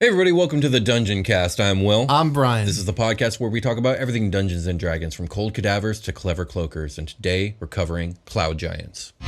Hey everybody, welcome to the Dungeoncast. I'm Will. I'm Brian. This is the podcast where we talk about everything Dungeons and Dragons, from cold cadavers to clever cloakers, and today we're covering cloud giants. The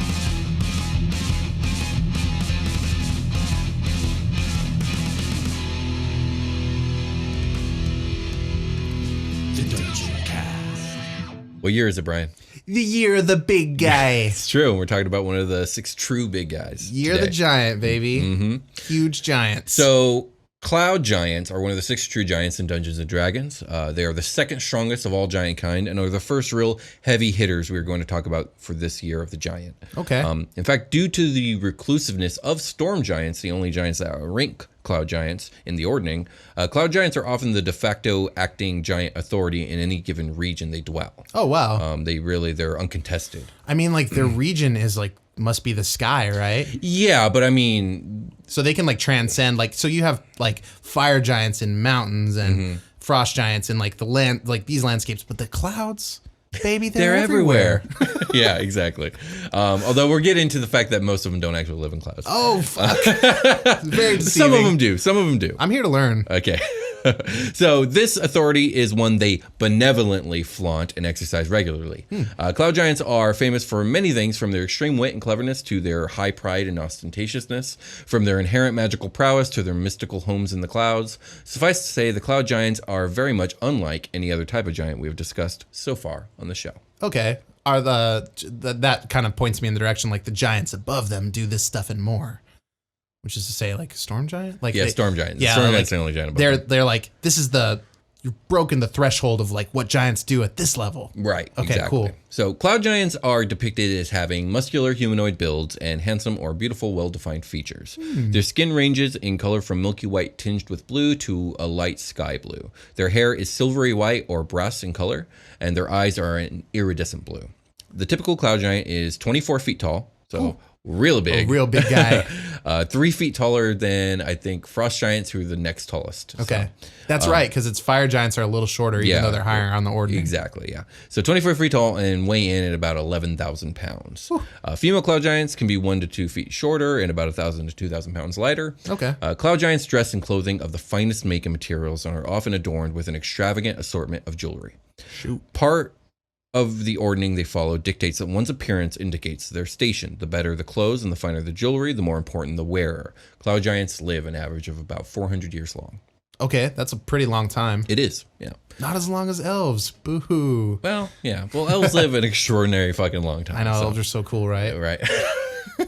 Dungeoncast. What year is it, Brian? The year of the big guy. It's true. We're talking about one of the 6 true big guys. Year of the giant, baby. Mm-hmm. Huge giants. So, cloud giants are one of the 6 true giants in Dungeons and Dragons. They are the second strongest of all giant kind and are the first real heavy hitters we are going to talk about for this year of the giant. Okay. In fact, due to the reclusiveness of storm giants, the only giants that rank cloud giants in the Ordning, cloud giants are often the de facto acting giant authority in any given region they dwell. Oh, wow. They're uncontested. I mean, like, their region is, like, must be the sky, right? Yeah, but I mean... So they can, like, transcend, like, so you have, like, fire giants in mountains and frost giants in, like, the land, like, these landscapes, but the clouds... Baby, they're everywhere. Yeah, exactly. Although we'll get into the fact that most of them don't actually live in clouds. Oh, fuck. Very deceiving. Some of them do. Some of them do. I'm here to learn. Okay. So this authority is one they benevolently flaunt and exercise regularly. Cloud giants are famous for many things, from their extreme wit and cleverness to their high pride and ostentatiousness, from their inherent magical prowess to their mystical homes in the clouds. Suffice to say, the cloud giants are very much unlike any other type of giant we have discussed so far on the show. Okay. Are that kind of points me in the direction, like, the giants above them do this stuff and more. Which is to say, like, storm giant? Like, Yeah, storm giants. Yeah, Storm like, giants are the only giant above them. they're like, this is you've broken the threshold of, like, what giants do at this level. Right. Okay, exactly. cool. So cloud giants are depicted as having muscular humanoid builds and handsome or beautiful, well-defined features. Their skin ranges in color from milky white tinged with blue to a light sky blue. Their hair is silvery white or brass in color, and their eyes are an iridescent blue. The typical cloud giant is 24 feet tall, so real big. A real big guy. 3 feet taller than, I think, frost giants, who are the next tallest. Okay. So, That's right, because it's fire giants are a little shorter, even though they're higher on the ordinary. Exactly, yeah. So 24 feet tall and weigh in at about 11,000 pounds. Female cloud giants can be 1 to 2 feet shorter and about 1,000 to 2,000 pounds lighter. Okay. Cloud giants dress in clothing of the finest make and materials and are often adorned with an extravagant assortment of jewelry. Part of the ordning they follow dictates that one's appearance indicates their station. The better the clothes and the finer the jewelry, the more important the wearer. Cloud giants live an average of about 400 years long. Okay, that's a pretty long time. It is, yeah. Not as long as elves. Boo-hoo. Well, yeah. Well, elves live an extraordinary fucking long time. I know, elves are so cool, right? Right.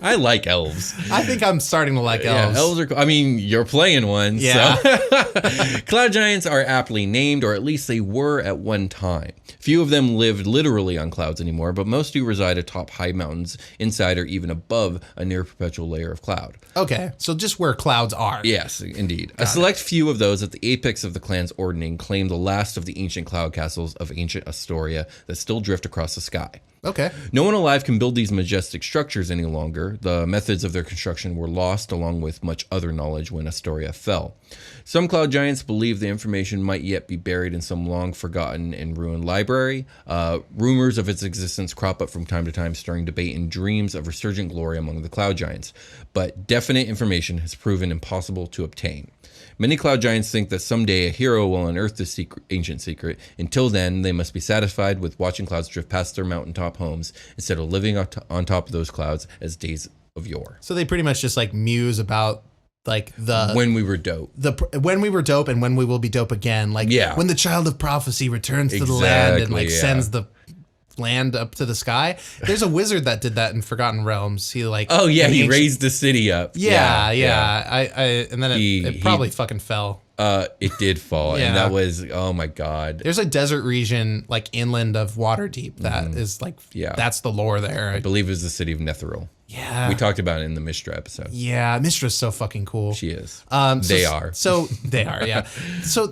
I like elves. I think I'm starting to like elves. Yeah, elves are cool. I mean, you're playing one. Yeah. So. Cloud giants are aptly named, or at least they were at one time. Few of them live literally on clouds anymore, but most do reside atop high mountains, inside or even above a near perpetual layer of cloud. Okay, so just where clouds are. Yes, indeed. A select few of those at the apex of the clan's ordning claim the last of the ancient cloud castles of ancient Astoria that still drift across the sky. Okay. No one alive can build these majestic structures any longer. The methods of their construction were lost, along with much other knowledge, when Astoria fell. Some cloud giants believe the information might yet be buried in some long-forgotten and ruined library. Rumors of its existence crop up from time to time, stirring debate and dreams of resurgent glory among the cloud giants. But definite information has proven impossible to obtain. Many cloud giants think that someday a hero will unearth this ancient secret. Until then, they must be satisfied with watching clouds drift past their mountaintop homes instead of living on top of those clouds as days of yore. So they pretty much just, like, muse about, like, when we were dope. When we were dope and when we will be dope again. Like, when the child of prophecy returns to the land and, like, sends the land up to the sky. There's a wizard that did that in Forgotten Realms. He, like... Oh, yeah, he raised the city up. Yeah. And then it probably fucking fell. It did fall, and that was, oh my god. There's a desert region, like, inland of Waterdeep that is, like, that's the lore there. I believe it was the city of Netheril. Yeah. We talked about it in the Mistra episode. Yeah, Mistra's so fucking cool. She is. They are, yeah. So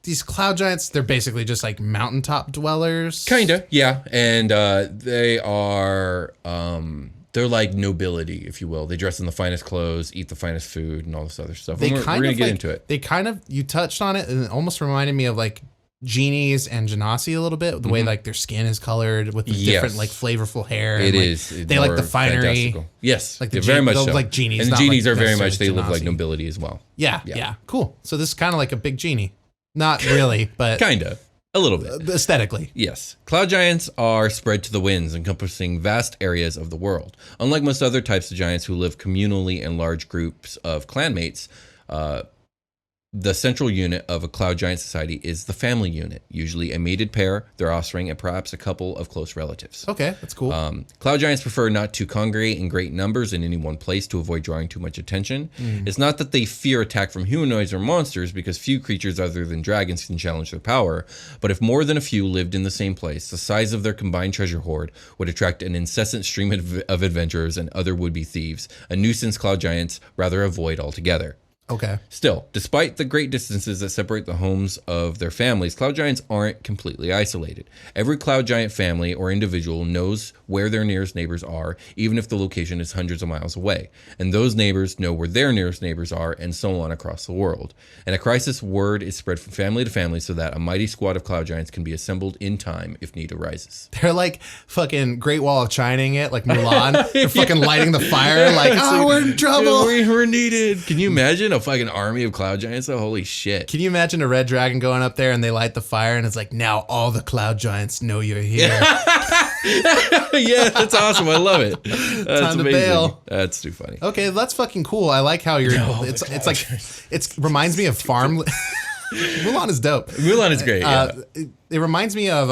these cloud giants, they're basically just, like, mountaintop dwellers. Kinda, yeah. And they are they're like nobility, if you will. They dress in the finest clothes, eat the finest food, and all this other stuff. We're gonna get into it. You touched on it, and it almost reminded me of, like, genies and genasi a little bit. The way like their skin is colored with the different like flavorful hair. It and, like, is. They like the finery. Fantastical. Yes, like the very much so. Like genies. And the genies like are very much, they genasi. look like nobility as well. Yeah. Cool. So this is kind of like a big genie. Not really, but kind of. A little bit. Aesthetically. Yes. Cloud giants are spread to the winds, encompassing vast areas of the world. Unlike most other types of giants who live communally in large groups of clanmates, the central unit of a cloud giant society is the family unit, usually a mated pair, their offspring, and perhaps a couple of close relatives. Okay, that's cool. Cloud giants prefer not to congregate in great numbers in any one place to avoid drawing too much attention. It's not that they fear attack from humanoids or monsters, because few creatures other than dragons can challenge their power, but if more than a few lived in the same place, the size of their combined treasure hoard would attract an incessant stream of adventurers and other would-be thieves, a nuisance cloud giants rather avoid altogether. Okay. Still, despite the great distances that separate the homes of their families, cloud giants aren't completely isolated. Every cloud giant family or individual knows where their nearest neighbors are, even if the location is hundreds of miles away. And those neighbors know where their nearest neighbors are, and so on across the world. In a crisis, word is spread from family to family so that a mighty squad of cloud giants can be assembled in time if need arises. They're like fucking Great Wall of Chining it, like Mulan. They're fucking lighting the fire, like, we're in trouble. We're needed. Can you imagine a fucking army of cloud giants? Oh, holy shit. Can you imagine a red dragon going up there and they light the fire and it's like, now all the cloud giants know you're here. Yeah, that's awesome. I love it. That's Time to amazing. bail. That's too funny. Okay, that's fucking cool. I like how you're. It's like it reminds me of farm. Mulan is dope. Mulan is great. Yeah. It reminds me of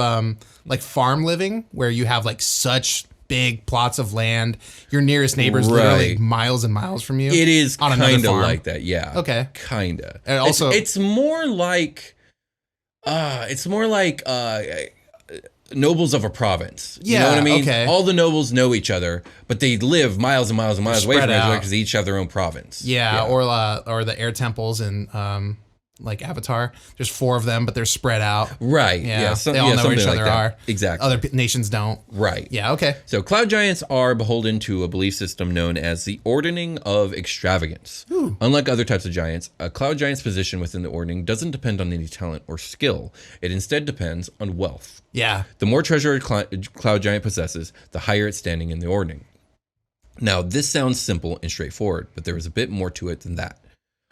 like farm living, where you have like such big plots of land. Your nearest neighbor's literally miles and miles from you. It is kind of like that. Yeah. Okay. Kind of. And also, it's more like nobles of a province. You know what I mean? Okay. All the nobles know each other, but they live miles and miles and miles away from each other because they each have their own province. Yeah. Or the air temples in like Avatar. There's 4 of them, but they're spread out. Right. Yeah. They all know where each other are. Exactly. Other nations don't. Right. Yeah. Okay. So cloud giants are beholden to a belief system known as the ordning of extravagance. Ooh. Unlike other types of giants, a cloud giant's position within the ordning doesn't depend on any talent or skill. It instead depends on wealth. Yeah. The more treasure a cloud giant possesses, the higher its standing in the ordning. Now, this sounds simple and straightforward, but there is a bit more to it than that.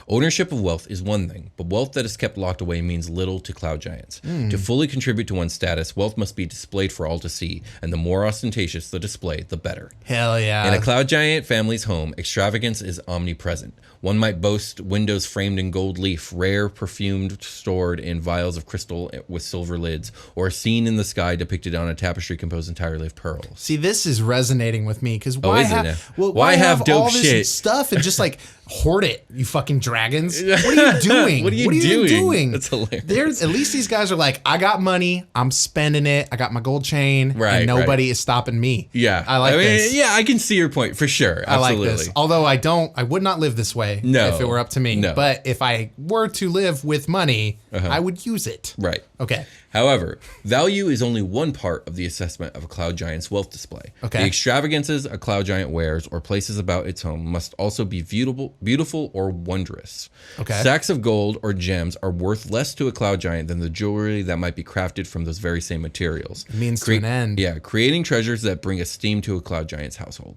Ownership of wealth is one thing, but wealth that is kept locked away means little to cloud giants. To fully contribute to one's status, wealth must be displayed for all to see, and the more ostentatious the display, the better. Hell yeah. In a cloud giant family's home, extravagance is omnipresent. One might boast windows framed in gold leaf, rare perfumed stored in vials of crystal with silver lids, or a scene in the sky depicted on a tapestry composed entirely of pearls. See, this is resonating with me because why have dope all this shit stuff and just like hoard it, you fucking dragons? What are you doing? What are you doing? That's hilarious. At least these guys are like, I got money, I'm spending it, I got my gold chain, and nobody is stopping me. Yeah, I like this. Yeah, I can see your point for sure. Absolutely. I like this. Although I would not live this way if it were up to me. No. But if I were to live with money, I would use it. Right. Okay. However, value is only one part of the assessment of a cloud giant's wealth display. Okay. The extravagances a cloud giant wears or places about its home must also be beautiful or wondrous. Okay. Sacks of gold or gems are worth less to a cloud giant than the jewelry that might be crafted from those very same materials. It means to an end. Yeah, creating treasures that bring esteem to a cloud giant's household.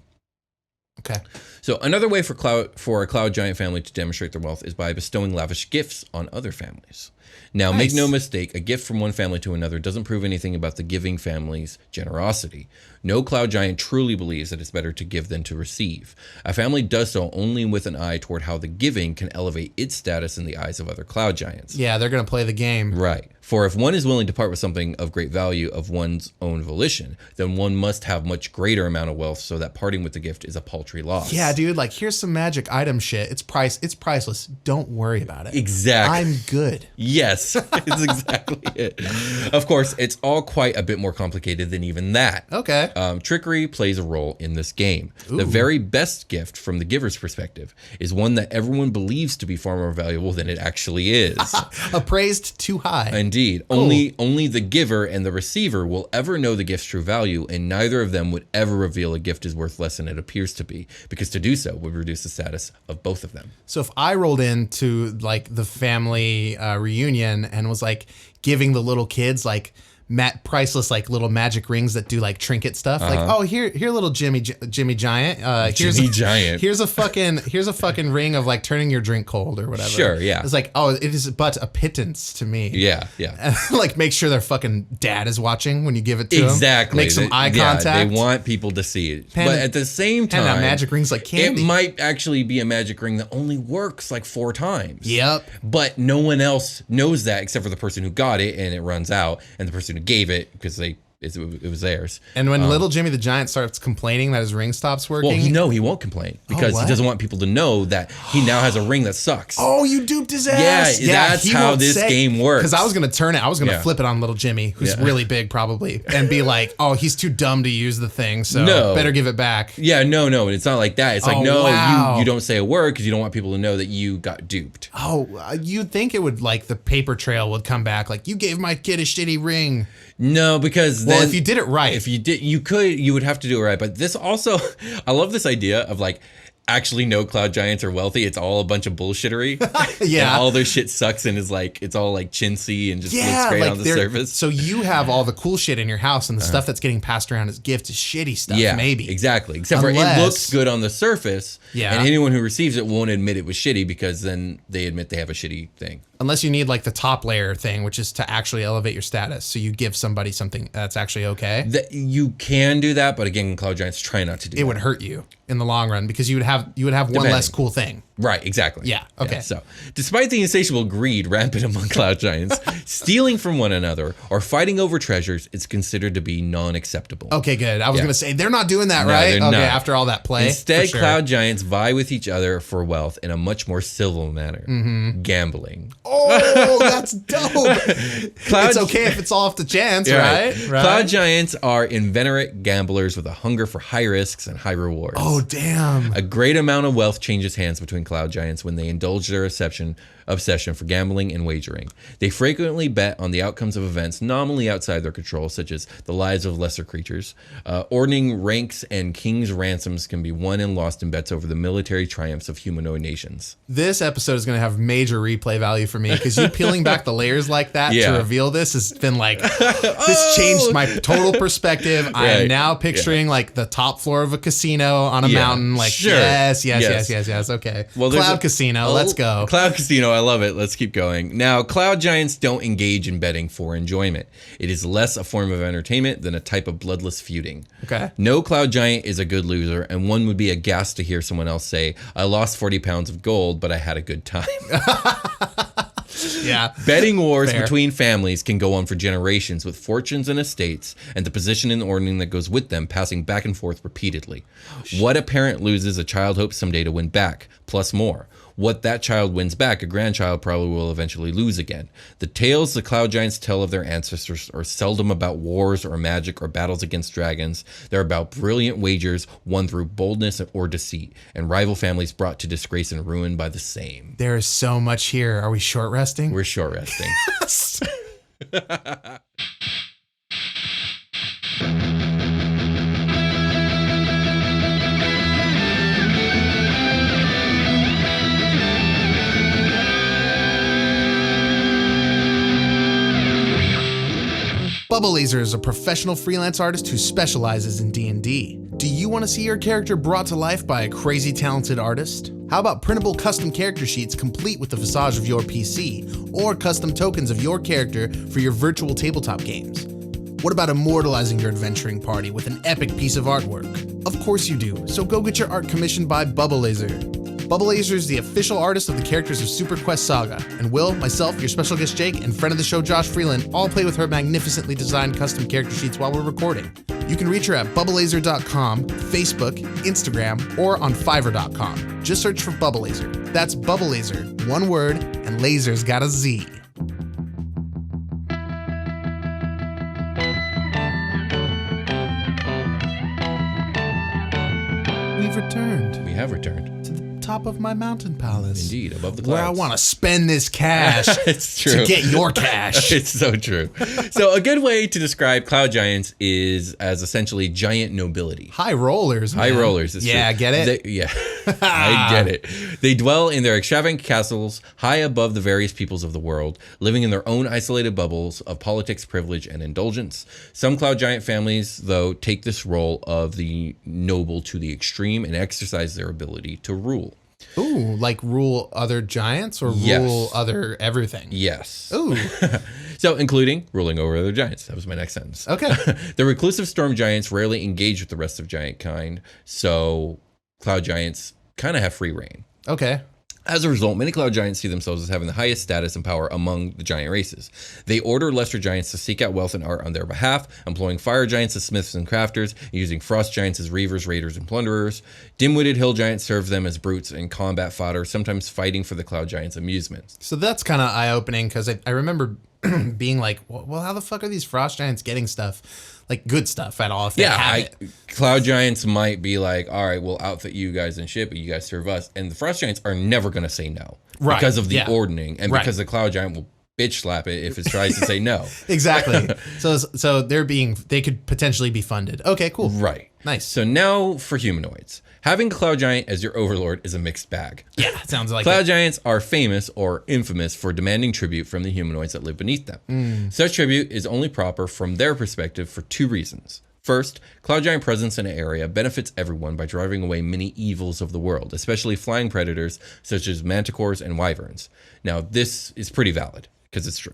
Okay. So another way for a cloud giant family to demonstrate their wealth is by bestowing lavish gifts on other families. Now, Make no mistake, a gift from one family to another doesn't prove anything about the giving family's generosity. No cloud giant truly believes that it's better to give than to receive. A family does so only with an eye toward how the giving can elevate its status in the eyes of other cloud giants. Yeah, they're going to play the game. Right. For if one is willing to part with something of great value of one's own volition, then one must have much greater amount of wealth so that parting with the gift is a paltry loss. Yeah, dude, like here's some magic item shit. It's priceless. Don't worry about it. Exactly. I'm good. Yes, it's exactly it. Of course, it's all quite a bit more complicated than even that. Okay. Trickery plays a role in this game. Ooh. The very best gift from the giver's perspective is one that everyone believes to be far more valuable than it actually is. Appraised too high. Indeed. Cool. Only the giver and the receiver will ever know the gift's true value, and neither of them would ever reveal a gift is worth less than it appears to be, because to do so would reduce the status of both of them. So if I rolled into like the family reunion and was like giving the little kids like priceless like little magic rings that do like trinket stuff, like, oh, here little Jimmy Giant, here's a fucking ring of like turning your drink cold or whatever. Sure, yeah. It's like, oh, it is but a pittance to me. Yeah. And, like, make sure their fucking dad is watching when you give it to them. Exactly. Make some eye contact. They want people to see it. But at the same time, hand out magic rings like candy. It might actually be a magic ring that only works like 4 times. Yep. But no one else knows that except for the person who got it, and it runs out, and the person who gave it because it was theirs. And when little Jimmy the Giant starts complaining that his ring stops working, well, he won't complain because he doesn't want people to know that he now has a ring that sucks. Oh, you duped his ass. Yeah, that's how this game works. Because I was going to turn it. I was going to flip it on little Jimmy, who's really big probably, and be like, oh, he's too dumb to use the thing, so better give it back. Yeah, no. It's not like that. It's like, you don't say a word because you don't want people to know that you got duped. Oh, you'd think it would, like, the paper trail would come back, like, you gave my kid a shitty ring. No, because well, if you did it right, you would have to do it right. But this also, I love this idea of like, actually no cloud giants are wealthy. It's all a bunch of bullshittery. Yeah. And all their shit sucks and is like, it's all like chintzy and just looks great on the surface. So you have all the cool shit in your house, and the stuff that's getting passed around as gifts is shitty stuff, maybe. Exactly. Except for it looks good on the surface. Yeah. And anyone who receives it won't admit it was shitty because then they admit they have a shitty thing. Unless you need like the top layer thing, which is to actually elevate your status. So you give somebody something that's actually okay. You can do that, but again, cloud giants try not to do that. It would hurt you in the long run because you would have one less cool thing. Right, exactly. Yeah, okay. So, despite the insatiable greed rampant among cloud giants, stealing from one another or fighting over treasures is considered to be non-acceptable. Okay, good. I was going to say, they're not doing that, right? Okay, after all that play. Instead, cloud giants vie with each other for wealth in a much more civil manner. Mm-hmm. Gambling. Oh, that's dope. It's okay if it's all off the chance, right? Cloud giants are inveterate gamblers with a hunger for high risks and high rewards. Oh, damn. A great amount of wealth changes hands between cloud giants when they indulge their obsession for gambling and wagering. They frequently bet on the outcomes of events nominally outside their control, such as the lives of lesser creatures. Ordning ranks and king's ransoms can be won and lost in bets over the military triumphs of humanoid nations. This episode is going to have major replay value for me because you peeling back the layers like that to reveal this has been like, this changed my total perspective. I am now picturing like the top floor of a casino on a mountain. Like, yes. Okay. Well, Cloud Casino. Let's go. Cloud Casino. I love it. Let's keep going. Now, cloud giants don't engage in betting for enjoyment. It is less a form of entertainment than a type of bloodless feuding. Okay. No cloud giant is a good loser, and one would be aghast to hear someone else say, I lost 40 pounds of gold, but I had a good time. Yeah. Betting wars between families can go on for generations, with fortunes and estates and the position and ordning that goes with them passing back and forth repeatedly. What a parent loses, a child hopes someday to win back, plus more. What that child wins back, a grandchild probably will eventually lose again. The tales the cloud giants tell of their ancestors are seldom about wars or magic or battles against dragons. They're about brilliant wagers won through boldness or deceit, and rival families brought to disgrace and ruin by the same. There is so much here. Are we short resting? We're short resting. Bubble Laser is a professional freelance artist who specializes in D&D. Do you want to see your character brought to life by a crazy talented artist? How about printable custom character sheets complete with the visage of your PC, or custom tokens of your character for your virtual tabletop games? What about immortalizing your adventuring party with an epic piece of artwork? Of course you do, so go get your art commissioned by Bubble Laser. Bubble Laser is the official artist of the characters of Super Quest Saga, and Will, myself, your special guest Jake, and friend of the show Josh Freeland all play with her magnificently designed custom character sheets while we're recording. You can reach her at bubblelaser.com, Facebook, Instagram, or on Fiverr.com. Just search for Bubble Laser. That's Bubble Laser, one word, and laser's got a Z. We've returned. We have returned. top of my mountain palace. Indeed, above the clouds. Where I want to spend this cash It's true. to get your cash. It's so true. So a good way to describe cloud giants is as essentially giant nobility. High rollers, man. High rollers. It's yeah, true. get it? Yeah, I get it. They dwell in their extravagant castles high above the various peoples of the world, living in their own isolated bubbles of politics, privilege, and indulgence. Some cloud giant families, though, take this role of the noble to the extreme and exercise their ability to rule. Ooh, like rule other giants or Yes. rule other everything? Yes. Ooh, So, including ruling over other giants. That was my next sentence. okay. The reclusive storm giants rarely engage with the rest of giant kind, so cloud giants kind of have free reign. Okay. As a result, many cloud giants see themselves as having the highest status and power among the giant races. They order lesser giants to seek out wealth and art on their behalf, employing fire giants as smiths and crafters, and using frost giants as reavers, raiders, and plunderers. Dim-witted hill giants serve them as brutes and combat fodder, sometimes fighting for the cloud giants' amusement. So that's kind of eye-opening because I remember being like, well, how the fuck are these frost giants getting stuff? Like good stuff at all if they have it. Cloud giants might be like, all right, we'll outfit you guys and shit, but you guys serve us. And the frost giants are never going to say no. Right, Because of the yeah. ordning and Right. because the cloud giant will bitch slap it if it tries to say no. Exactly. So they could potentially be funded. Okay, cool. Right. Nice. So now for humanoids. Having a cloud giant as your overlord is a mixed bag. Yeah, sounds like Cloud it. giants are famous or infamous for demanding tribute from the humanoids that live beneath them. Such tribute is only proper from their perspective for two reasons. First, cloud giant presence in an area benefits everyone by driving away many evils of the world, especially flying predators such as manticores and wyverns. Now, this is pretty valid because it's true.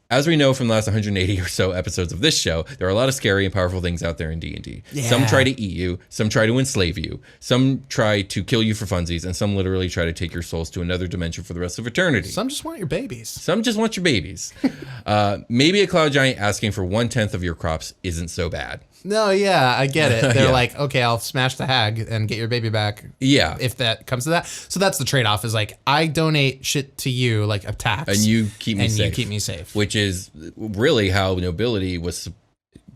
As we know from the last 180 or so episodes of this show, there are a lot of scary and powerful things out there in D&D. Yeah. Some try to eat you, some try to enslave you, some try to kill you for funsies, and some literally try to take your souls to another dimension for the rest of eternity. Some just want your babies. Some just want your babies. Maybe a cloud giant asking for 1/10 of your crops isn't so bad. No, yeah, I get it. They're Yeah. like, okay, I'll smash the hag and get your baby back. Yeah. If that comes to that. So that's the trade-off is like, I donate shit to you, like a tax. And you keep me and safe. you keep me safe. Which is really how nobility was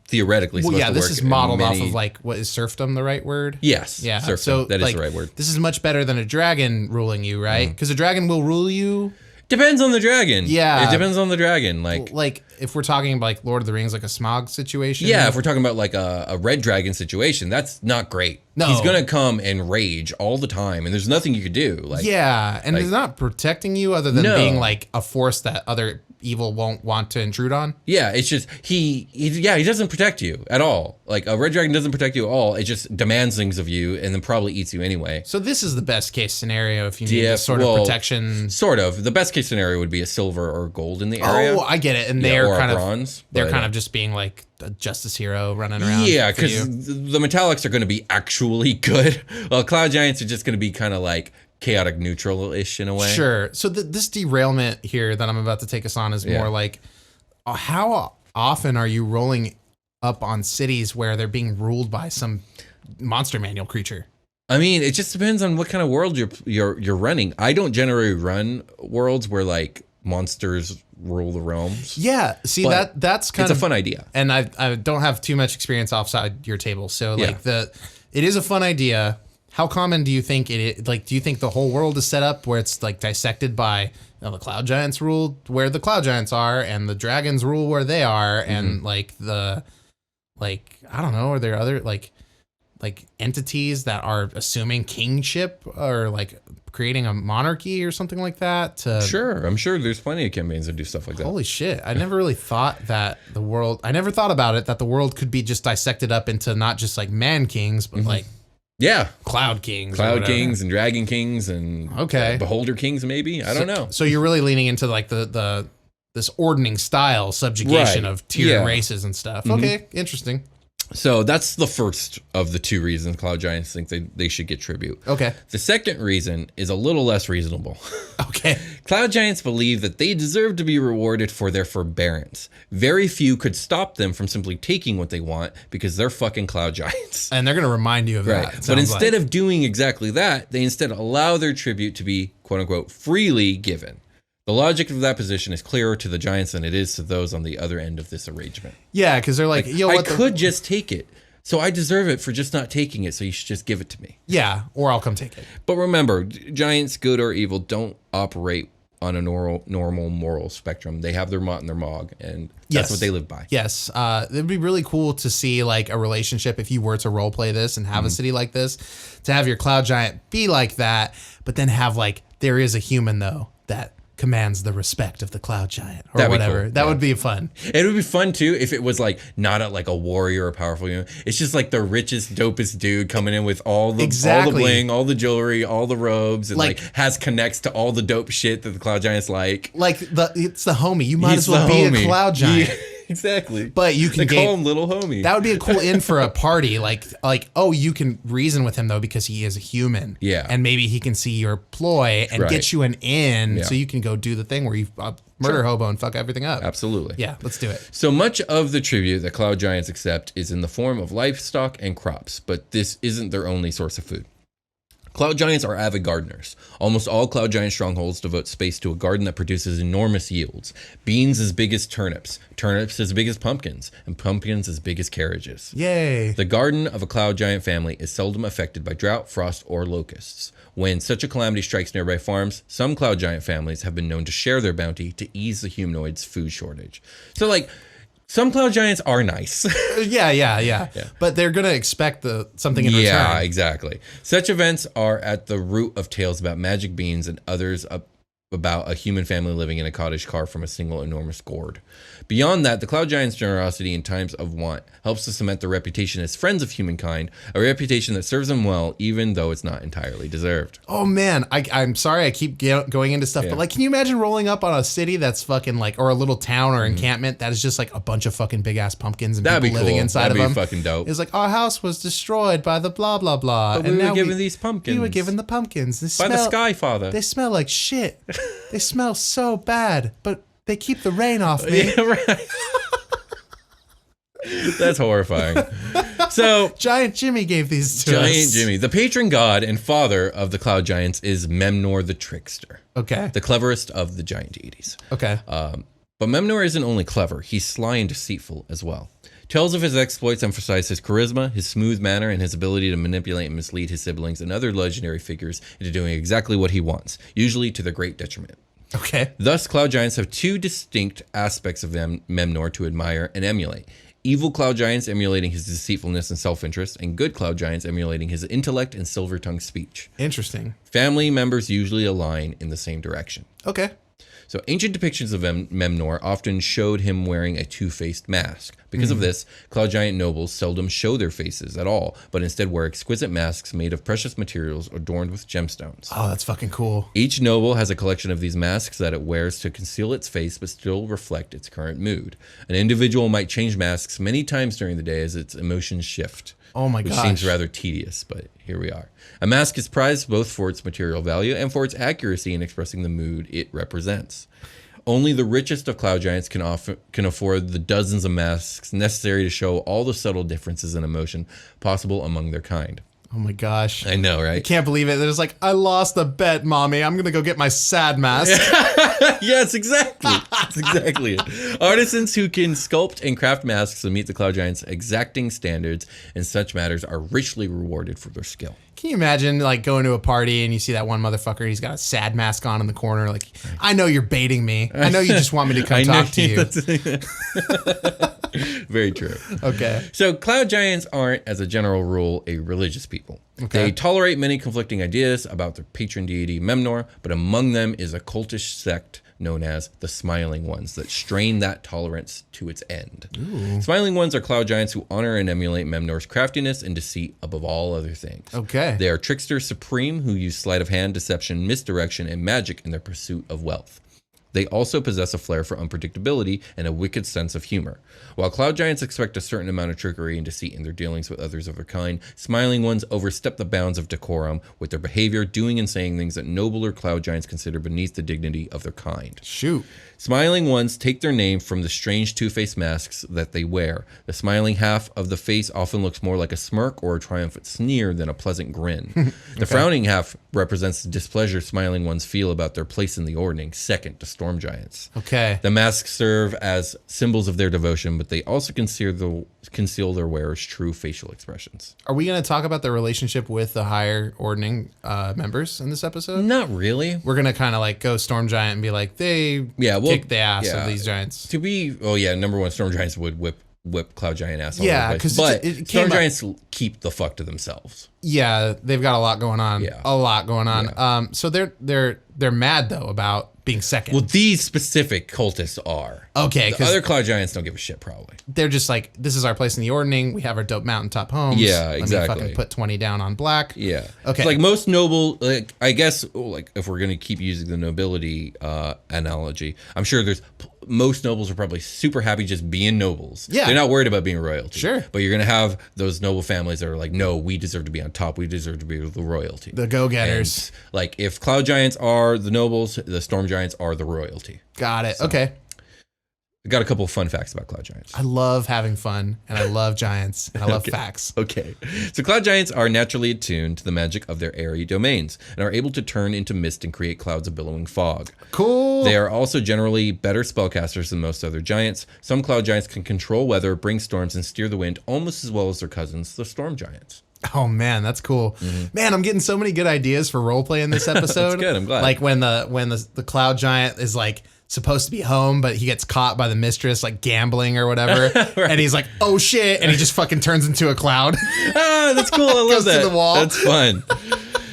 theoretically Well, supposed yeah, to this work. is in modeled off many- of like, what is serfdom the right word? Yes. Yeah. Serfdom. So That is like, the right word. This is much better than a dragon ruling you, right? Because a dragon will rule you. Depends on the dragon. Yeah. It depends on the dragon. Like if we're talking about like Lord of the Rings, like a smog situation. yeah, if we're talking about like a red dragon situation, that's not great. No. He's gonna come and rage all the time, and there's nothing you could do. Like Yeah, and like- it's not protecting you other than No. being like a force that other evil won't want to intrude on. yeah, it's just he doesn't protect you at all. Like a red dragon doesn't protect you at all. It just demands things of you and then probably eats you anyway. So this is the best case scenario if you need Yeah, this sort well, of protection. Sort of. The best case scenario would be a silver or gold in the area. Oh, I get it. And Yeah, they're or a kind of bronze, they're but, kind of just being like a justice hero running around. Yeah, for because you. the metallics are going to be actually good. Well, cloud giants are just going to be kind of like chaotic neutral-ish in a way. Sure. So this derailment here that I'm about to take us on is Yeah. more like, how often are you rolling up on cities where they're being ruled by some monster manual creature? I mean, it just depends on what kind of world you're running. I don't generally run worlds where like monsters rule the realms. Yeah. See, But that's kind It's a of fun idea. and I don't have too much experience offside your table. So like it is a fun idea. How common do you think it is? Like, do you think the whole world is set up where it's like dissected by the cloud giants rule where the cloud giants are and the dragons rule where they are and like I don't know, are there other like entities that are assuming kingship or like creating a monarchy or something like that to Sure, I'm sure there's plenty of campaigns that do stuff like that. Holy shit. I never really thought that I never thought about it that the world could be just dissected up into not just like man kings, but like Yeah, cloud kings. or cloud whatever. kings and dragon kings and Okay. beholder kings maybe. I don't know. So you're really leaning into like this ordning style subjugation Right. of tiered Yeah. races and stuff. Okay, interesting. So that's the first of the two reasons cloud giants think they should get tribute. Okay. The second reason is a little less reasonable. Okay. Cloud giants believe that they deserve to be rewarded for their forbearance. Very few could stop them from simply taking what they want because they're fucking cloud giants. And they're going to remind you of Right. that. it But sounds instead like. of doing exactly that, they instead allow their tribute to be, quote unquote, freely given. The logic of that position is clearer to the giants than it is to those on the other end of this arrangement. Yeah, because they're like, yo, I what could just take it, So I deserve it for just not taking it, so you should just give it to me. Yeah, or I'll come take it. But remember, giants, good or evil, don't operate on a normal moral spectrum. They have their Mott and their Mog, and that's what they live by. Yes. It'd be really cool to see like a relationship if you were to role play this and have a city like this, to have your cloud giant be like that, but then have like, there is a human though that commands the respect of the cloud giant or That'd be whatever. cool. That would be fun. It would be fun too if it was like not like a warrior or powerful human. It's just like the richest, dopest dude coming in with all the bling, all the jewelry, all the robes, and like has connects to all the dope shit that the cloud giants like. Like it's the homie. You might as well be a cloud giant. Yeah, exactly. But you can call him little homie. That would be a cool in for a party. Like, oh, you can reason with him though because he is a human. Yeah. And maybe he can see your ploy and get you an in, so you can go do the thing where you murder hobo and fuck everything up. Absolutely. Yeah, let's do it. So much of the tribute that cloud giants accept is in the form of livestock and crops, but this isn't their only source of food. Cloud giants are avid gardeners. Almost all cloud giant strongholds devote space to a garden that produces enormous yields. Beans as big as turnips, turnips as big as pumpkins, and pumpkins as big as carriages. Yay. The garden of a cloud giant family is seldom affected by drought, frost, or locusts. When such a calamity strikes nearby farms, some cloud giant families have been known to share their bounty to ease the humanoids' food shortage. So like, some cloud giants are nice. Yeah. But they're going to expect something in return. Yeah, exactly. Such events are at the root of tales about magic beans and others about a human family living in a cottage carved from a single enormous gourd. Beyond that, the cloud giant's generosity in times of want helps to cement their reputation as friends of humankind, a reputation that serves them well, even though it's not entirely deserved. Oh man, I'm sorry I keep going into stuff, but like, can you imagine rolling up on a city that's fucking like, or a little town or encampment that is just like a bunch of fucking big ass pumpkins and people living inside of them? That'd be fucking dope. It's like, our house was destroyed by the blah blah blah, but we were given these pumpkins. We were given the pumpkins. By the Sky Father. They smell like shit. They smell so bad, but they keep the rain off me. Yeah, right. That's horrifying. So Giant Jimmy gave these to us. Giant Jimmy. The patron god and father of the cloud giants is Memnor the trickster. Okay. The cleverest of the giant deities. Okay. But Memnor isn't only clever, he's sly and deceitful as well. Tales of his exploits emphasize his charisma, his smooth manner, and his ability to manipulate and mislead his siblings and other legendary figures into doing exactly what he wants, usually to their great detriment. Okay. Thus, cloud giants have two distinct aspects of Memnor to admire and emulate. Evil cloud giants emulating his deceitfulness and self-interest, and good cloud giants emulating his intellect and silver-tongued speech. Interesting. Family members usually align in the same direction. Okay. So ancient depictions of Memnor often showed him wearing a two-faced mask. Because of this, cloud giant nobles seldom show their faces at all, but instead wear exquisite masks made of precious materials adorned with gemstones. Oh, that's fucking cool. Each noble has a collection of these masks that it wears to conceal its face but still reflect its current mood. An individual might change masks many times during the day as its emotions shift. Oh my gosh. Which seems rather tedious, but here we are. A mask is prized both for its material value and for its accuracy in expressing the mood it represents. Only the richest of cloud giants can afford the dozens of masks necessary to show all the subtle differences in emotion possible among their kind. Oh my gosh. I know, right? I can't believe it. They're just like, I lost a bet, mommy. I'm going to go get my sad mask. Yes, exactly. That's exactly it. Artisans who can sculpt and craft masks to meet the cloud giants' exacting standards in such matters are richly rewarded for their skill. Can you imagine like going to a party and you see that one motherfucker, he's got a sad mask on in the corner. Like, I know you're baiting me. I know you just want me to come talk to you. Very true. Okay. So cloud giants aren't, as a general rule, a religious people. Okay. They tolerate many conflicting ideas about their patron deity Memnor, but among them is a cultish sect known as the Smiling Ones that strain that tolerance to its end. Ooh. Smiling Ones are cloud giants who honor and emulate Memnor's craftiness and deceit above all other things. Okay. They are tricksters supreme who use sleight of hand, deception, misdirection, and magic in their pursuit of wealth. They also possess a flair for unpredictability and a wicked sense of humor. While cloud giants expect a certain amount of trickery and deceit in their dealings with others of their kind, Smiling Ones overstep the bounds of decorum with their behavior, doing and saying things that nobler cloud giants consider beneath the dignity of their kind. Shoot. Smiling Ones take their name from the strange two-faced masks that they wear. The smiling half of the face often looks more like a smirk or a triumphant sneer than a pleasant grin. The frowning half represents the displeasure smiling ones feel about their place in the Ordning, second to storm giants. Okay. The masks serve as symbols of their devotion, but they also conceal their wearers' true facial expressions. Are we going to talk about the relationship with the higher Ordning members in this episode? Not really. We're going to kind of like go storm giant and be like, they kick the ass of these giants. Number one, storm giants would whip cloud giant ass. Yeah, because storm giants keep the fuck to themselves. Yeah, they've got a lot going on. Yeah. A lot going on. Yeah. So they're mad though about being second. Well, these specific cultists are. Okay, the other cloud giants don't give a shit. Probably they're just like, this is our place in the Ordning. We have our dope mountaintop homes. Yeah, exactly. Let me fucking put 20 down on black. Yeah. Okay. It's like most noble, like I guess, like if we're gonna keep using the nobility analogy, I'm sure most nobles are probably super happy just being nobles. Yeah. They're not worried about being royalty. Sure. But you're gonna have those noble families that are like, no, we deserve to be on top. We deserve to be the royalty. The go-getters. And, like if cloud giants are the nobles, the storm giants are the royalty. Got it. So, okay. I got a couple of fun facts about cloud giants. I love having fun, and I love giants, and I love facts. Okay. So cloud giants are naturally attuned to the magic of their airy domains and are able to turn into mist and create clouds of billowing fog. Cool. They are also generally better spellcasters than most other giants. Some cloud giants can control weather, bring storms, and steer the wind almost as well as their cousins, the storm giants. Oh man, that's cool. Mm-hmm. Man, I'm getting so many good ideas for roleplay in this episode. That's good. I'm glad. Like when the cloud giant is like supposed to be home, but he gets caught by the mistress like gambling or whatever, right. And he's like, "Oh shit!" and he just fucking turns into a cloud. That's cool. I love Goes that. to the wall. That's fun.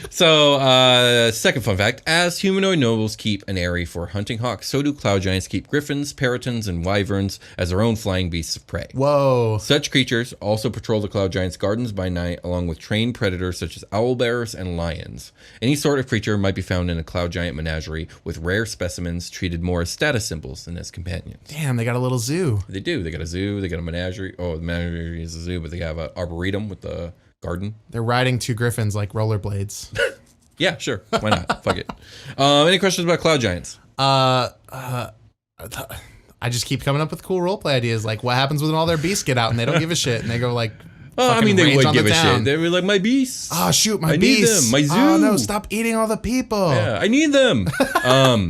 So, second fun fact, as humanoid nobles keep an eyrie for hunting hawks, so do cloud giants keep griffins, peritons, and wyverns as their own flying beasts of prey. Whoa. Such creatures also patrol the cloud giants' gardens by night, along with trained predators such as owlbears and lions. Any sort of creature might be found in a cloud giant menagerie, with rare specimens treated more as status symbols than as companions. Damn, they got a little zoo. They do. They got a zoo, they got a menagerie. Oh, the menagerie is a zoo, but they have an arboretum with the garden. They're riding two griffins like rollerblades. Yeah, sure. Why not? Fuck it. Any questions about cloud giants? I just keep coming up with cool roleplay ideas. Like, what happens when all their beasts get out and they don't give a shit and they go like, I mean, they would give a shit. They were like, my beasts. Oh shoot, my I beasts. need them. My zoo. Oh no, stop eating all the people. Yeah, I need them.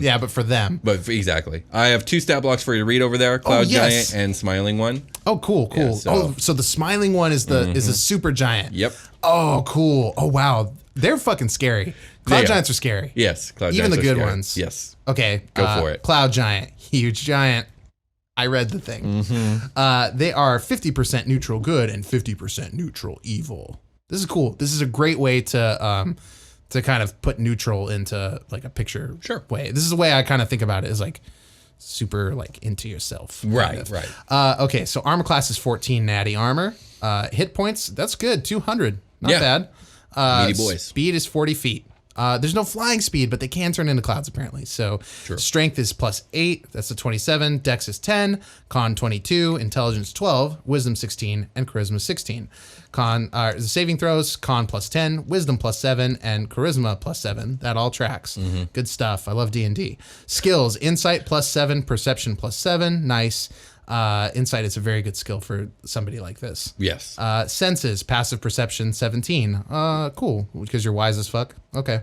Yeah, but for them. Exactly. I have 2 stat blocks for you to read over there. Cloud giant and smiling one. Oh, cool. Yeah, so the smiling one is the super giant. Yep. Oh, cool. Oh wow, they're fucking scary. Cloud giants are scary. Yes, cloud giants. Even the good scary. ones. Yes. Okay. Go for it. Cloud giant, huge giant. I read the thing. Mm-hmm. They are 50% neutral good and 50% neutral evil. This is cool. This is a great way to kind of put neutral into like a picture way. This is the way I kind of think about it, is like super like into yourself. Right. Okay, so armor class is 14 natty armor. Hit points, that's good, 200. Not bad. Meaty boys. Speed is 40 feet. There's no flying speed, but they can turn into clouds apparently. So strength is +8, that's a 27. Dex is 10, con 22, intelligence 12, wisdom 16, and charisma 16. The saving throws, con +10, wisdom +7, and charisma +7. That all tracks. Good stuff. I love D&D. Skills, insight +7, perception +7. Nice. Insight is a very good skill for somebody like this. Yes. Senses, passive perception 17. Cool, because you're wise as fuck. Okay.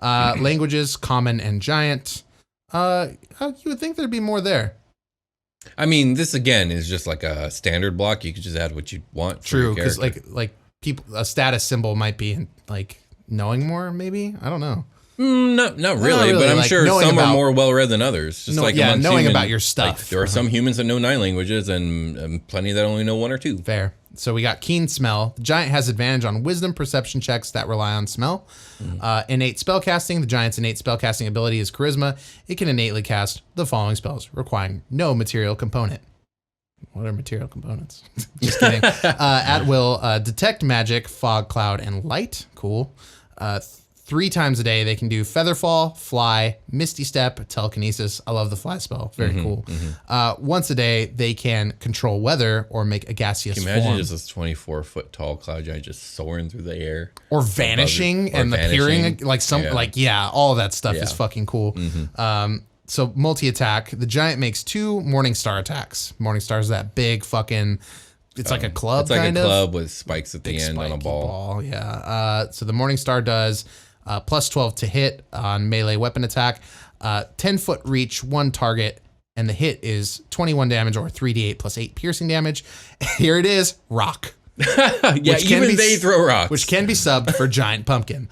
Languages, common and giant. You would think there'd be more there. I mean, this again is just like a standard block. You could just add what you want. True, because like people, a status symbol might be like knowing more. Maybe, I don't know. Not really, but I'm like, sure some are more well-read than others. Just like knowing humans, about your stuff. Like, there are some humans that know 9 languages and plenty that only know 1 or 2. Fair. So we got keen smell. The giant has advantage on wisdom perception checks that rely on smell. Innate spellcasting. The giant's innate spellcasting ability is charisma. It can innately cast the following spells, requiring no material component. What are material components? Just kidding. At will, detect magic, fog, cloud, and light. Cool. 3 times a day, they can do Featherfall, Fly, Misty Step, Telekinesis. I love the Fly spell. Very cool. Once a day, they can control weather or make a gaseous form. Imagine just this 24-foot tall cloud giant just soaring through the air. Or vanishing and appearing. All of that stuff is fucking cool. So multi-attack. The giant makes 2 Morningstar attacks. Morningstar is that big fucking... It's like a club, It's like a club with spikes at the end on a ball. Yeah. So the Morningstar does plus 12 to hit on melee weapon attack, 10-foot reach, 1 target, and the hit is 21 damage or 3d8 plus 8 piercing damage. Here it is, rock. Yeah, even they throw rocks. Which can be subbed for giant pumpkin.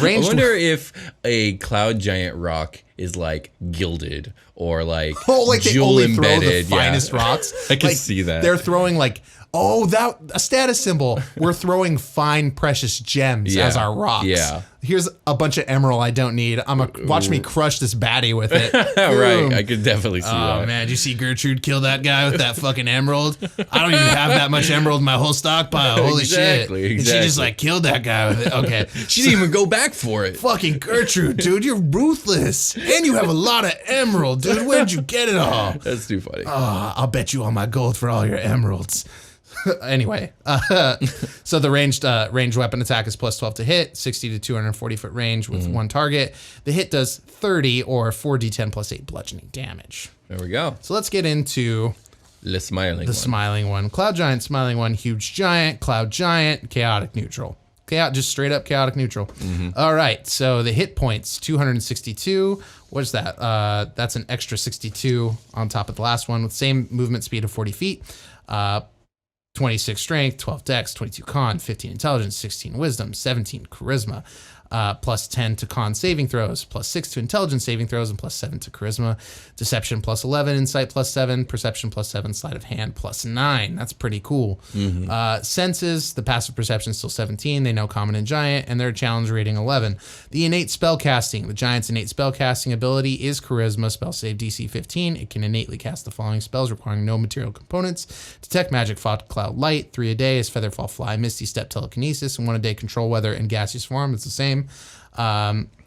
Ranged I wonder if a cloud giant rock is like gilded or like they jewel only embedded. throw the finest rocks. I can see that. They're throwing like, a status symbol. We're throwing fine precious gems as our rocks. Yeah. Here's a bunch of emerald I don't need. Watch me crush this baddie with it. Right. I could definitely see that. Oh man, did you see Gertrude kill that guy with that fucking emerald? I don't even have that much emerald in my whole stockpile. Holy shit. Exactly. And she just like killed that guy with it. Okay. She didn't even go back for it. Fucking Gertrude, dude, you're ruthless. And you have a lot of emerald, dude. Where'd you get it all? That's too funny. I'll bet you all my gold for all your emeralds. Anyway, so the ranged weapon attack is plus 12 to hit, 60 to 240 foot range with 1 target. The hit does 30 or 4d10 plus 8 bludgeoning damage. There we go. So let's get into The smiling one. Cloud giant, smiling one, huge giant, cloud giant, chaotic neutral. Just straight up chaotic neutral. All right, so the hit points 262. What's that? That's an extra 62 on top of the last one with same movement speed of 40 feet. 26 strength, 12 dex, 22 con, 15 intelligence, 16 wisdom, 17 charisma, plus 10 to con saving throws, plus 6 to intelligence saving throws, and plus 7 to charisma. Deception plus 11, insight plus 7, perception plus 7, sleight of hand plus 9. That's pretty cool. Senses, the passive perception is still 17. They know common and giant, and their challenge rating 11. The innate spell casting. The giant's innate spell casting ability is charisma, spell save DC 15. It can innately cast the following spells requiring no material components: detect magic, fog, cloud, light. 3 a day is feather, fall, fly, misty step, telekinesis, and 1 a day control weather and gaseous form. It's the same.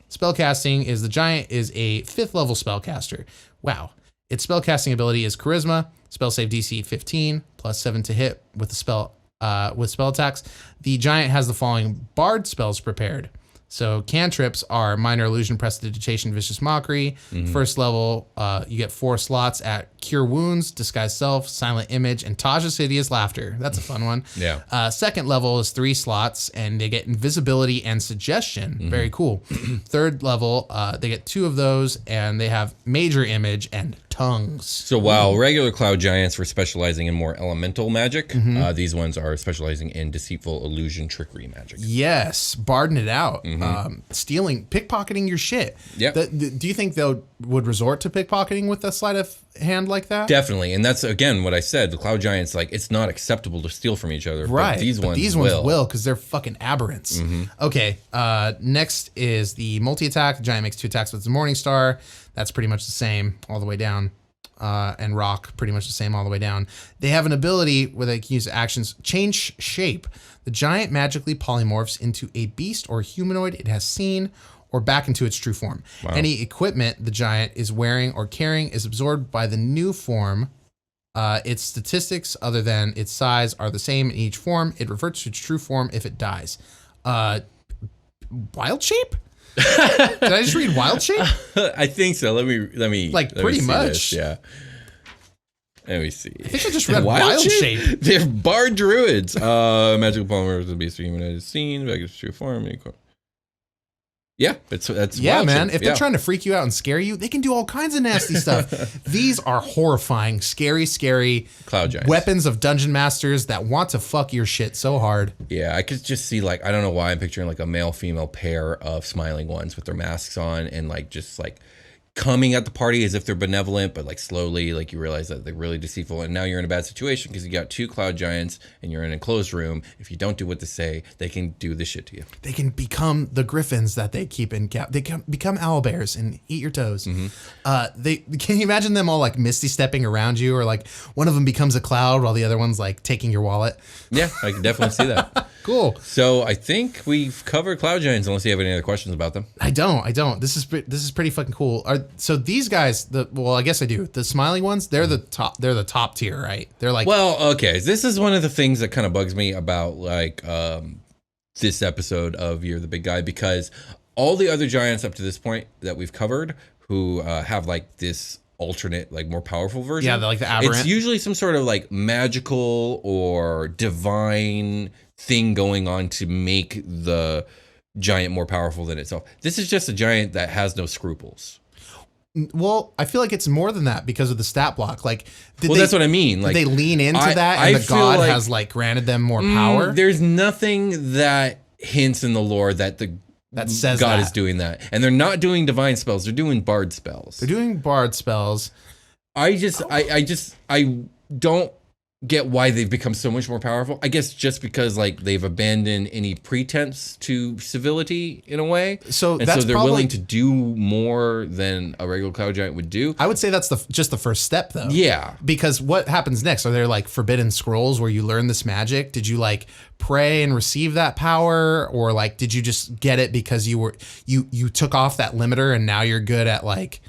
Spellcasting is the giant is a 5th level spellcaster. Wow. Its spellcasting ability is charisma, spell save DC 15, plus 7 to hit with the spell attacks. The giant has the following bard spells prepared. So cantrips are minor illusion, prestidigitation, vicious mockery. First level, you get 4 slots at cure wounds, disguise self, silent image, and Taj's hideous laughter. That's a fun one. Yeah. Second level is 3 slots, and they get invisibility and suggestion. Very cool. Third level, they get 2 of those, and they have major image and tongues. So while regular cloud giants were specializing in more elemental magic, these ones are specializing in deceitful illusion trickery magic. Yes, barding it out, stealing, pickpocketing your shit. Yep. Do you think they would resort to pickpocketing with a sleight of hand like that? Definitely, and that's again what I said. The cloud giants, like, it's not acceptable to steal from each other. Right, But these ones will because they're fucking aberrants. Okay, next is the multi-attack. The giant makes 2 attacks with the Morning Star. That's pretty much the same all the way down. And rock, pretty much the same all the way down. They have an ability where they can use actions, change shape. The giant magically polymorphs into a beast or humanoid it has seen, or back into its true form. Wow. Any equipment the giant is wearing or carrying is absorbed by the new form. Its statistics, other than its size, are the same in each form. It reverts to its true form if it dies. Wild shape? Did I just read wild shape? I think so. Let me like let pretty me see much. This. Yeah. Let me see. I think I just read wild shape. They're bard druids. Magical polymorphs of beast or human is seen. Back to true form. Yeah, that's yeah, wild man. shape. If they're trying to freak you out and scare you, they can do all kinds of nasty stuff. These are horrifying, scary cloud giants, weapons of dungeon masters that want to fuck your shit so hard. Yeah, I could just see, like, I don't know why I'm picturing like a male-female pair of smiling ones with their masks on and like just like coming at the party as if they're benevolent, but like slowly, like you realize that they're really deceitful, and now you're in a bad situation because you got 2 cloud giants and you're in an enclosed room. If you don't do what they say, they can do this shit to you. They can become the griffins that they keep in cap. They can become owlbears and eat your toes. Can you imagine them all like misty stepping around you, or like one of them becomes a cloud while the other one's like taking your wallet? Yeah, I can definitely see that. Cool. So I think we've covered cloud giants, unless you have any other questions about them. I don't. This is pretty fucking cool. So these guys, I guess I do. The smiling ones, they're the top. They're the top tier, right? They're like, well, okay. This is one of the things that kind of bugs me about like this episode of You're the Big Guy, because all the other giants up to this point that we've covered who have like this alternate, like more powerful version. Yeah, they're like the aberrant. It's usually some sort of like magical or divine thing going on to make the giant more powerful than itself. This is just a giant that has no scruples. Well, I feel like it's more than that because of the stat block. Like, that's what I mean. Like, did they lean into that, and the god has like granted them more power? There's nothing that hints in the lore that the says god that is doing that, and they're not doing divine spells. They're doing bard spells. I don't get why they've become so much more powerful. I guess just because like they've abandoned any pretense to civility in a way. So they're willing to do more than a regular cloud giant would do. I would say that's just the first step though. Yeah. Because what happens next? Are there like forbidden scrolls where you learn this magic? Did you like pray and receive that power, or like did you just get it because you took off that limiter and now you're good at like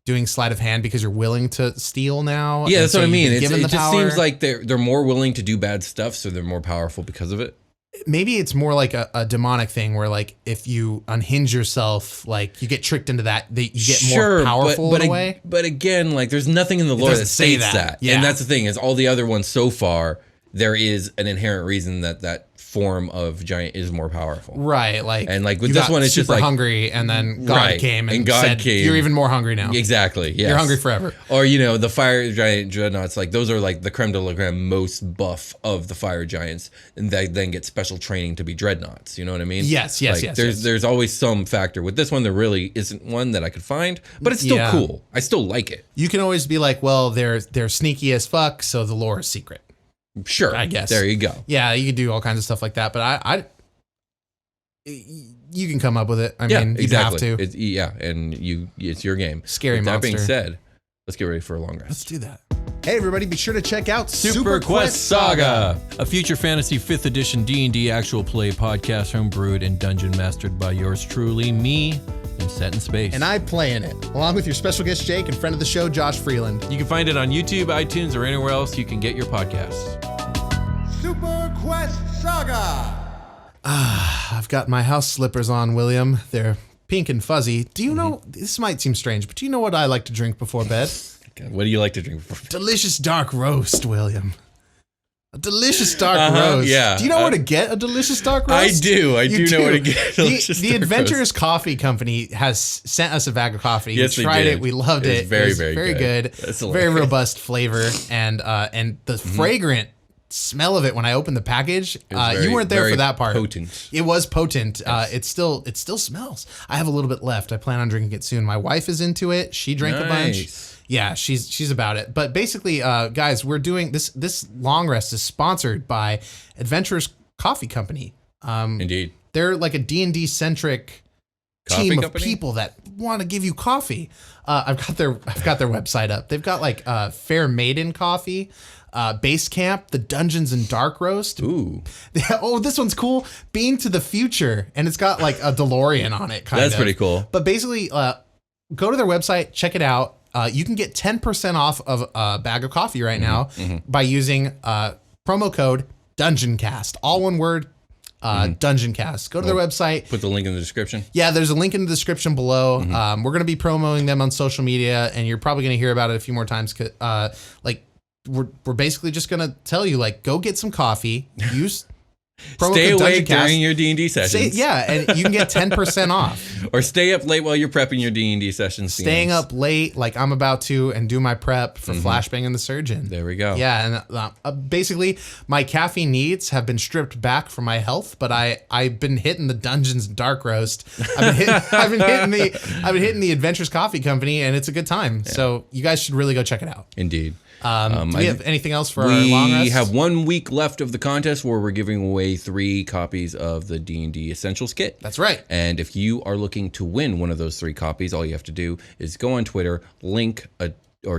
doing sleight of hand because you're willing to steal now? Yeah, that's what I mean. It just seems like they're more willing to do bad stuff, so they're more powerful because of it. Maybe it's more like a demonic thing where like if you unhinge yourself, like you get tricked into that, you get more powerful in a way. But again, like there's nothing in the lore that states that. Yeah. And that's the thing, is all the other ones so far, there is an inherent reason that form of giant is more powerful. Right. Like, and like with this one, it's just like hungry, and then God came and said, you're even more hungry now. Exactly. Yes. You're hungry forever. Or, the fire giant dreadnoughts, like those are like the creme de la creme, most buff of the fire giants, and they then get special training to be dreadnoughts. You know what I mean? Yes. There's always some factor. With this one, there really isn't one that I could find, but it's still cool. I still like it. You can always be like, well, they're sneaky as fuck, so the lore is secret. Sure, I guess. There you go. Yeah, you can do all kinds of stuff like that, but you can come up with it. I mean, you have to. It's your game. Scary monster. That being said, let's get ready for a long rest. Let's do that. Hey everybody, be sure to check out Super Quest Saga, a future fantasy 5th edition D&D actual play podcast homebrewed and dungeon mastered by yours truly, me, and set in space. And I play in it, along with your special guest Jake and friend of the show, Josh Freeland. You can find it on YouTube, iTunes, or anywhere else you can get your podcasts. Super Quest Saga! I've got my house slippers on, William. They're pink and fuzzy. Do you know, this might seem strange, but do you know what I like to drink before bed? What do you like to drink before bed? Delicious dark roast, William. A delicious dark roast. Yeah. Do you know where to get a delicious dark roast? I do. I do know where to get the Adventurers Coffee Company has sent us a bag of coffee. Yes, we tried it. We loved it. Very, very good. Very robust flavor, and the fragrant smell of it when I opened the package. You weren't there for that part. Potent. It was potent. Yes. It still smells. I have a little bit left. I plan on drinking it soon. My wife is into it. She drank a bunch. Yeah, she's about it. But basically, guys, we're doing this long rest is sponsored by Adventurers Coffee Company. Indeed. They're like a D&D centric team of people that want to give you coffee. I've got their website up. They've got like Fair Maiden coffee, Base Camp, the Dungeons and Dark Roast. Ooh. Oh, this one's cool. Being to the Future, and it's got like a DeLorean on it. That's pretty cool. But basically, go to their website, check it out. You can get 10% off of a bag of coffee right now by using promo code Dungeoncast. All one word, Dungeoncast. Go to their website. Put the link in the description. Yeah, there's a link in the description below. We're going to be promoting them on social media, and you're probably going to hear about it a few more times. We're basically just going to tell you, like, go get some coffee. Use promo stay code awake Dungeoncast. during your D&D sessions. And you can get 10% off. Or stay up late while you're prepping your D&D sessions. Staying up late, like I'm about to, and do my prep for Flashbang and the Surgeon. There we go. Yeah, and basically, my caffeine needs have been stripped back for my health, but I've been hitting the Dungeons and Dark Roast. I've been hitting the Adventures Coffee Company, and it's a good time. Yeah. So you guys should really go check it out. Indeed. Do we have anything else for our long rest? We have 1 week left of the contest where we're giving away 3 copies of the D&D Essentials Kit. That's right. And if you are looking to win one of those 3 copies, all you have to do is go on Twitter,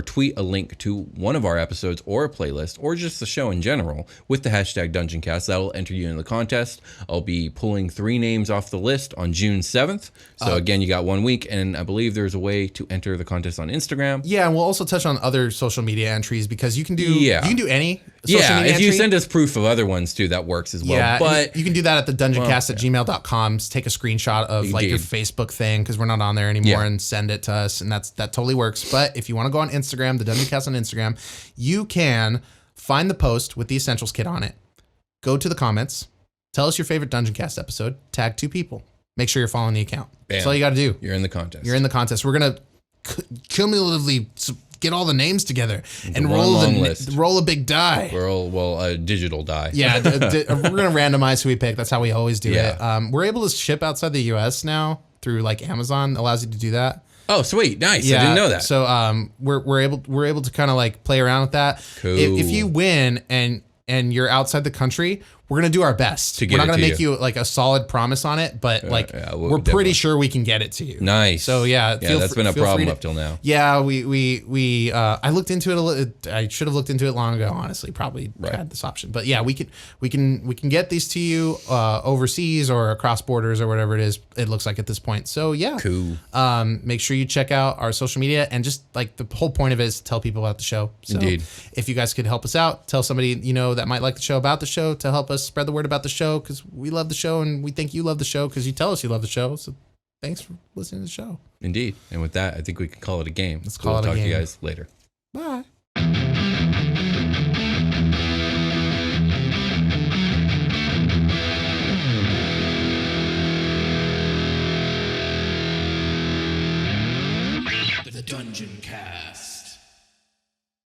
tweet a link to one of our episodes or a playlist or just the show in general with the hashtag Dungeoncast. That'll enter you in the contest. I'll be pulling 3 names off the list on June 7th. So again, you got 1 week, and I believe there's a way to enter the contest on Instagram. Yeah, and we'll also touch on other social media entries because you can do any social media if entry. you send us proof of other ones too, that works as well. Yeah, but you can do that at the dungeoncast@gmail.com. Take a screenshot of like your Facebook thing because we're not on there anymore and send it to us, and that totally works. But if you want to go on Instagram, the Dungeoncast on Instagram, you can find the post with the Essentials Kit on it. Go to the comments, tell us your favorite Dungeoncast episode, tag 2 people. make sure you're following the account. Bam. That's all you got to do. You're in the contest. You're in the contest. We're going to cumulatively get all the names together and one long list. roll a big die. A digital die. Yeah, we're going to randomize who we pick. That's how we always do Yeah. it. We're able to ship outside the US now through like Amazon, allows you to do that. Oh, sweet. Nice. I didn't know that. So we're able to kind of like play around with that. Cool. If you win and you're outside the country, we're going to do our best. We're not going to make you like a solid promise on it, but we're definitely. pretty sure we can get it to you. Nice. So yeah, that's been a problem up till now. Yeah, we I looked into it a little. I should have looked into it long ago. Honestly, probably had this option. But yeah, we can get these to you overseas or across borders or whatever it is. It looks like at this point. So yeah, cool. Make sure you check out our social media, and just like the whole point of it is to tell people about the show. So Indeed. If you guys could help us out, tell somebody that might like the show about the show to help us spread the word about the show, because we love the show and we think you love the show because you tell us you love the show. So thanks for listening to the show. Indeed. And with that, I think we can call it a game. Let's call it a We'll talk to you game. guys later. Bye. The Dungeoncast.